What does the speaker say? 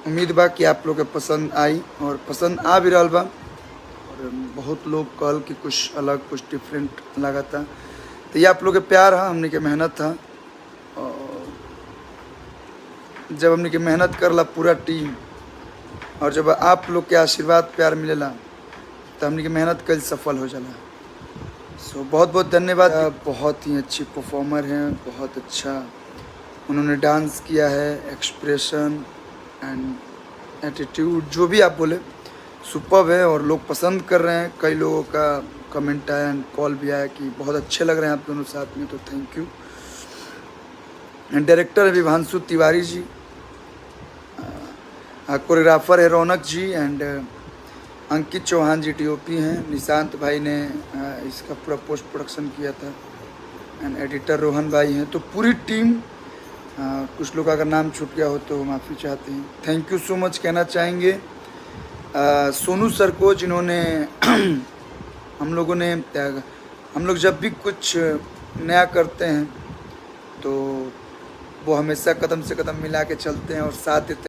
उम्मीद बा कि आप लोग के पसंद आई और पसंद आ भी रहल बा। और बहुत लोग कहल कि कुछ अलग कुछ डिफरेंट लगा था, तो ये आप लोग के प्यार है, हमने के मेहनत था। और जब हमने के मेहनत करला पूरा टीम और जब आप लोग के आशीर्वाद प्यार मिलेला तो हमने के मेहनत कल सफल हो जाला। सो बहुत बहुत धन्यवाद। बहुत ही अच्छी परफॉर्मर हैं, बहुत अच्छा उन्होंने डांस किया है, एक्सप्रेशन एंड एटीट्यूड जो भी आप बोले सुपर्ब है और लोग पसंद कर रहे हैं। कई लोगों का कमेंट आया एंड कॉल भी आया कि बहुत अच्छे लग रहे हैं आप दोनों साथ में, तो थैंक यू। एंड डायरेक्टर है विभांशु तिवारी जी, कोरियोग्राफर है रौनक जी एंड अंकित चौहान जी टीओपी हैं, निशांत भाई ने इसका पूरा पोस्ट प्रोडक्शन किया था एंड एडिटर रोहन भाई हैं। तो पूरी टीम, कुछ लोग अगर नाम छूट गया हो तो माफ़ी चाहते हैं। थैंक यू सो मच कहना चाहेंगे सोनू सर को, जिन्होंने हम लोग जब भी कुछ नया करते हैं तो वो हमेशा कदम से कदम मिला के चलते हैं और साथ देते हैं।